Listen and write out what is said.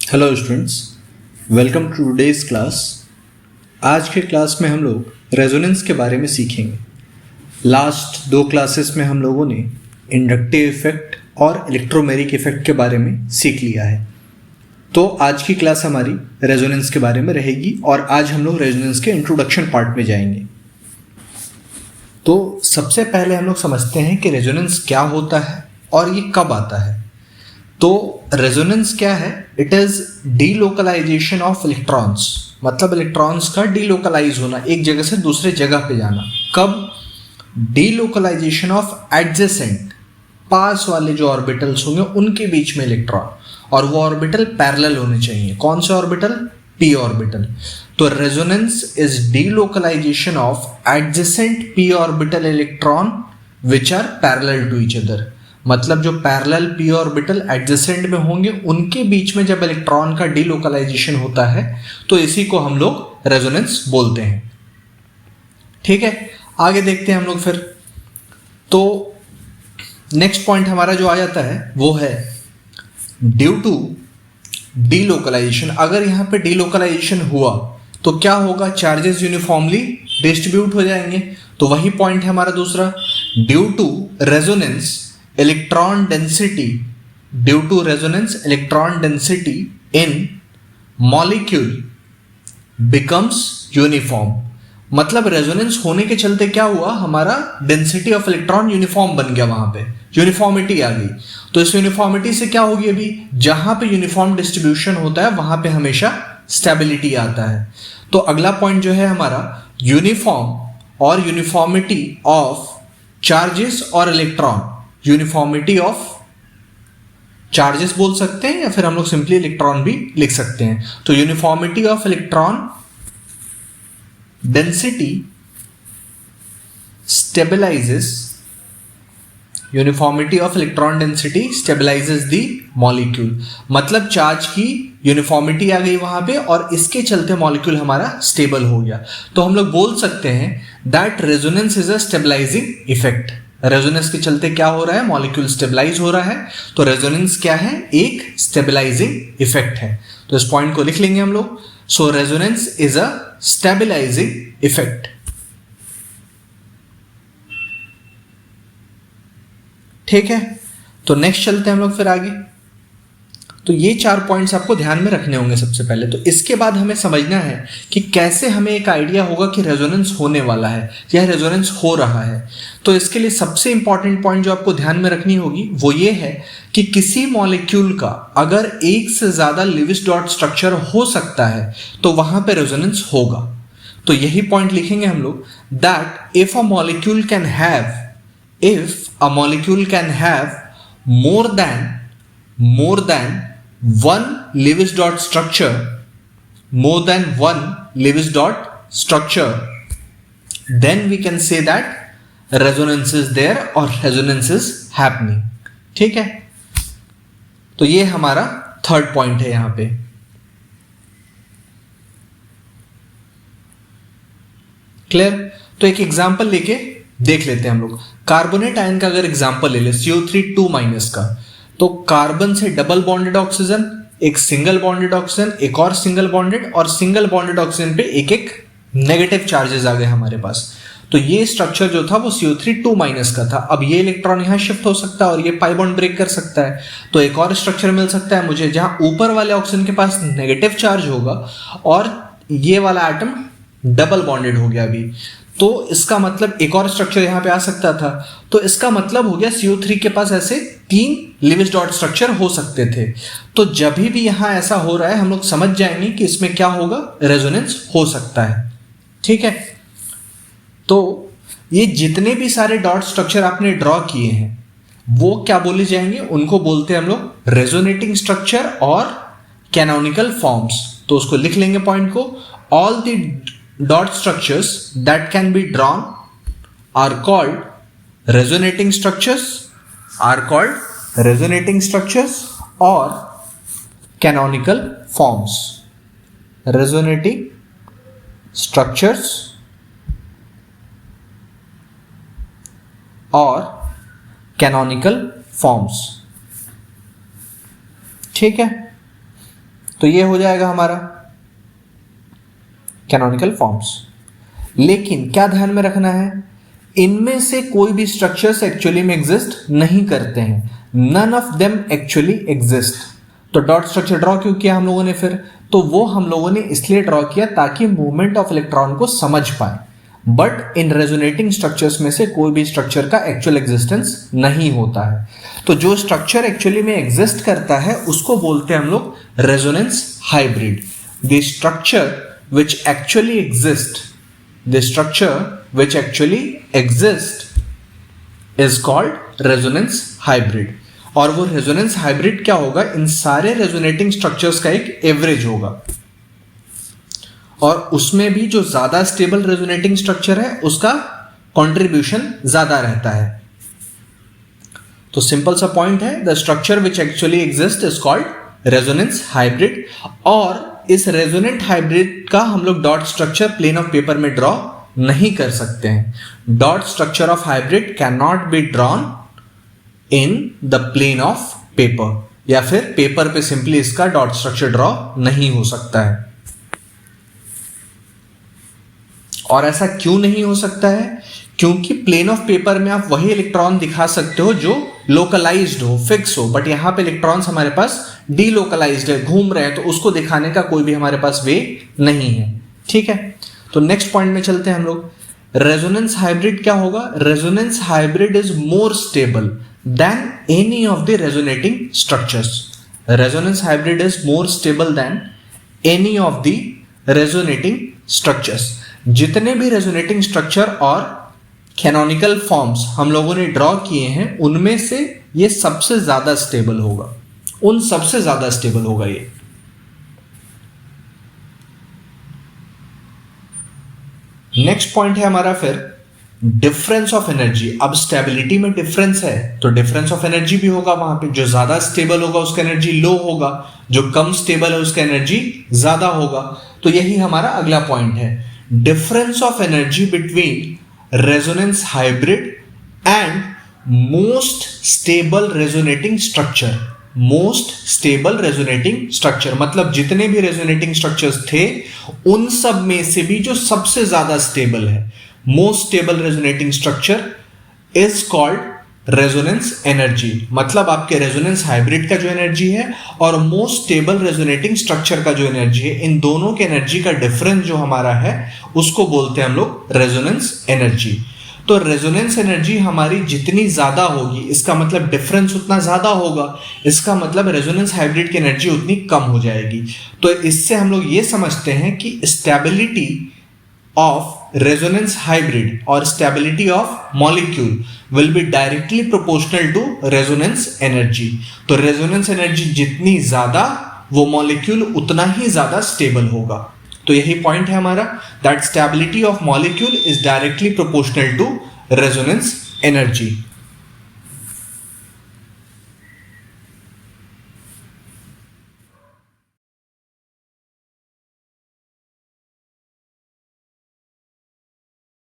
Hello students, welcome to today's class. आज के class में हम लोग रेजोनेंस के बारे में सीखेंगे। लास्ट दो क्लासेस में हम लोगों ने इंडक्टिव इफेक्ट और इलेक्ट्रोमेरिक इफेक्ट के बारे में सीख लिया है। तो आज की क्लास हमारी रेजोनेंस के बारे में रहेगी और आज हम लोग रेजोनेंस के इंट्रोडक्शन पार्ट में जाएंगे। तो सबसे पहले हम लोग समझते हैं कि रेजोनेंस क्या होता है और ये कब आता है। तो रेजोनेंस क्या है? It is delocalisation of electrons, मतलब इलेक्ट्रॉन्स का डीलोकलाइज होना, एक जगह से दूसरे जगह पे जाना। कब? डीलोकलाइजेशन ऑफ एडजेसेंट, पास वाले जो ऑर्बिटल्स होंगे उनके बीच में इलेक्ट्रॉन, और वो ऑर्बिटल पैरेलल होने चाहिए। कौन से ऑर्बिटल? P orbital. तो resonance is delocalisation of adjacent P orbital electron which are parallel to each other, मतलब जो पैरेलल पी ऑर्बिटल एडजेसेंट में होंगे उनके बीच में जब इलेक्ट्रॉन का डीलोकलाइजेशन होता है तो इसी को हम लोग रेजोनेंस बोलते हैं। ठीक है, आगे देखते हैं हम लोग फिर। तो नेक्स्ट पॉइंट हमारा जो आ जाता है वो है ड्यू टू डीलोकलाइजेशन। अगर यहां पे डीलोकलाइजेशन हुआ तो क्या होगा? चार्जेस यूनिफॉर्मली डिस्ट्रीब्यूट हो जाएंगे। तो वही पॉइंट है हमारा दूसरा, due to resonance electron density, due to resonance electron density in molecule becomes uniform। मतलब रेजोनेंस होने के चलते क्या हुआ, हमारा डेंसिटी ऑफ इलेक्ट्रॉन यूनिफॉर्म बन गया, वहां पे यूनिफॉर्मिटी आ गई। तो इस यूनिफॉर्मिटी से क्या होगी? अभी जहां पे यूनिफॉर्म डिस्ट्रीब्यूशन होता है वहां पे हमेशा स्टेबिलिटी आता है। तो अगला पॉइंट जो है हमारा यूनिफॉर्म और यूनिफॉर्मिटी ऑफ चार्जेस और इलेक्ट्रॉन, यूनिफॉर्मिटी ऑफ चार्जेस बोल सकते हैं या फिर हम लोग सिंपली इलेक्ट्रॉन भी लिख सकते हैं। तो uniformity of electron density stabilises, uniformity of electron density stabilises the molecule, मतलब चार्ज की यूनिफॉर्मिटी आ गई वहां पे और इसके चलते मॉलिक्यूल हमारा स्टेबल हो गया। तो हम लोग बोल सकते हैं that resonance is a stabilising effect. Resonance के चलते क्या हो रहा है? मॉलिक्यूल स्टेबलाइज हो रहा है। तो रेजोनेंस क्या है? एक स्टेबलाइजिंग इफेक्ट है। तो इस पॉइंट को लिख लेंगे हम लोग। So resonance is a stabilising effect. ठीक है, तो नेक्स्ट चलते हैं हम लोग फिर आगे। तो ये 4 पॉइंट्स आपको ध्यान में रखने होंगे सबसे पहले। तो इसके बाद हमें समझना है कि कैसे हमें एक आइडिया होगा कि रेजोनेंस होने वाला है या रेजोनेंस हो रहा है। तो इसके लिए सबसे इंपॉर्टेंट पॉइंट जो आपको ध्यान में रखनी होगी वो ये है कि किसी मॉलिक्यूल का अगर एक से ज्यादा लेविस डॉट स्ट्रक्चर हो सकता है तो वहां पे रेजोनेंस होगा। तो यही पॉइंट लिखेंगे हम लोग, that if a molecule can have more than one Lewis dot structure, then we can say that resonance is there or resonance is happening। ठीक है, तो ये हमारा थर्ड पॉइंट है यहां पे। क्लियर? तो एक एग्जांपल लेके देख लेते हैं हम लोग। कार्बोनेट आयन का अगर एग्जांपल ले ले, CO3 का, तो कार्बन से डबल बॉन्डेड ऑक्सीजन, एक सिंगल बॉन्डेड ऑक्सीजन, एक और सिंगल बॉन्डेड, और सिंगल बॉन्डेड ऑक्सीजन पे एक एक नेगेटिव चार्जेस आ गए हमारे पास। तो ये स्ट्रक्चर जो था वो CO3 का था। अब ये इलेक्ट्रॉन यहां शिफ्ट हो सकता है और ये पाई बॉन्ड ब्रेक कर सकता है। तो एक और स्ट्रक्चर मिल सकता है मुझे जहां ऊपर वाले ऑक्सीजन के पास नेगेटिव चार्ज होगा और ये वाला एटम डबल बॉन्डेड हो गया अभी। तो इसका मतलब एक और स्ट्रक्चर यहां पे आ सकता था। तो इसका मतलब हो गया CO3 के पास ऐसे 3 लेविस डॉट स्ट्रक्चर हो सकते थे। तो जब भी यहां ऐसा हो रहा है हम लोग समझ जाएंगे कि इसमें क्या होगा, रेजोनेंस हो सकता है। ठीक है, तो ये जितने भी सारे डॉट स्ट्रक्चर आपने ड्रॉ किए हैं वो क्या बोले जाएंगे? उनको बोलते हैं हम लोग रेजोनेटिंग स्ट्रक्चर और कैनोनिकल फॉर्म्स। तो उसको लिख लेंगे पॉइंट को। All the dot structures that can be drawn are called resonating structures or canonical forms। resonating structures और कैनोनिकल फॉर्म्स। ठीक है, तो ये हो जाएगा हमारा कैनोनिकल फॉर्म्स। लेकिन क्या ध्यान में रखना है, इनमें से कोई भी स्ट्रक्चर्स एक्चुअली में एग्जिस्ट नहीं करते हैं, none of them actually exist. तो डॉट स्ट्रक्चर ड्रॉ क्यों किया हम लोगों ने फिर, तो वो हम लोगों ने इसलिए ड्रॉ किया ताकि मूवमेंट ऑफ इलेक्ट्रॉन को समझ पाए। बट इन रेजोनेटिंग स्ट्रक्चर्स में से कोई भी स्ट्रक्चर का एक्चुअल एग्जिस्टेंस नहीं होता है। तो जो स्ट्रक्चर एक्चुअली में एग्जिस्ट करता है उसको बोलते हैं हम लोग resonance hybrid. The structure which actually exist, the structure which actually exist is called resonance hybrid. और वो रेजोनेंस हाइब्रिड क्या होगा, इन सारे रेजोनेटिंग स्ट्रक्चर्स का एक एवरेज होगा, और उसमें भी जो ज्यादा स्टेबल रेजोनेटिंग स्ट्रक्चर है उसका कंट्रीब्यूशन ज्यादा रहता है। तो सिंपल सा पॉइंट है, the structure which actually exist is called resonance hybrid. और इस रेजोनेंट हाइब्रिड का हम लोग dot structure plane of paper में ड्रॉ नहीं कर सकते हैं। Dot structure of hybrid can not be drawn in the plane of paper, या फिर पेपर पे सिंपली इसका डॉट स्ट्रक्चर ड्रॉ नहीं हो सकता है। और ऐसा क्यों नहीं हो सकता है, क्योंकि प्लेन ऑफ पेपर में आप वही इलेक्ट्रॉन दिखा सकते हो जो लोकलाइज्ड हो, फिक्स हो, बट यहां पे इलेक्ट्रॉन्स हमारे पास डीलोकलाइज्ड है, घूम रहे हैं, तो उसको दिखाने का कोई भी हमारे पास वे नहीं है। ठीक है, तो नेक्स्ट पॉइंट में चलते हैं हम लोग। रेजोनेंस हाइब्रिड क्या होगा, resonance hybrid is more stable then any of the resonating structures. Resonance hybrid is more stable then any of the resonating structures. जितने भी रेजोनेटिंग स्ट्रक्चर और कैनोनिकल फॉर्म्स हम लोगों ने ड्रॉ किए हैं उनमें से ये सबसे ज्यादा स्टेबल होगा, उन सबसे ज्यादा स्टेबल होगा ये। नेक्स्ट पॉइंट है हमारा फिर डिफरेंस ऑफ एनर्जी। अब स्टेबिलिटी में डिफरेंस है तो डिफरेंस ऑफ एनर्जी भी होगा वहां पे। जो ज्यादा स्टेबल होगा उसका एनर्जी लो होगा, जो कम स्टेबल है उसका एनर्जी ज्यादा होगा। तो यही हमारा अगला पॉइंट है, difference of energy between resonance hybrid and most stable resonating structure. Most stable resonating structure मतलब जितने भी रेजोनेटिंग स्ट्रक्चर्स थे उन सब में से भी जो सबसे ज्यादा स्टेबल है, most stable resonating structure is called resonance energy. मतलब आपके रेजोनेंस हाइब्रिड का जो एनर्जी है और मोस्ट स्टेबल रेजोनेटिंग स्ट्रक्चर का जो एनर्जी है, इन दोनों के एनर्जी का डिफरेंस जो हमारा है उसको बोलते हैं हम लोग रेजोनेंस एनर्जी। तो रेजोनेंस एनर्जी हमारी जितनी ज्यादा होगी इसका मतलब डिफरेंस उतना ज्यादा होगा, इसका मतलब रेजोनेंस हाइब्रिड की एनर्जी उतनी कम हो जाएगी। तो इससे हम लोग ये समझते हैं कि स्टेबिलिटी ऑफ रेजोनेंस हाइब्रिड और stability of molecule will be directly proportional to resonance energy। तो रेजोनेंस एनर्जी जितनी ज्यादा वो मॉलिक्यूल उतना ही ज्यादा स्टेबल होगा। तो यही पॉइंट है हमारा, that stability of molecule is directly proportional to resonance energy.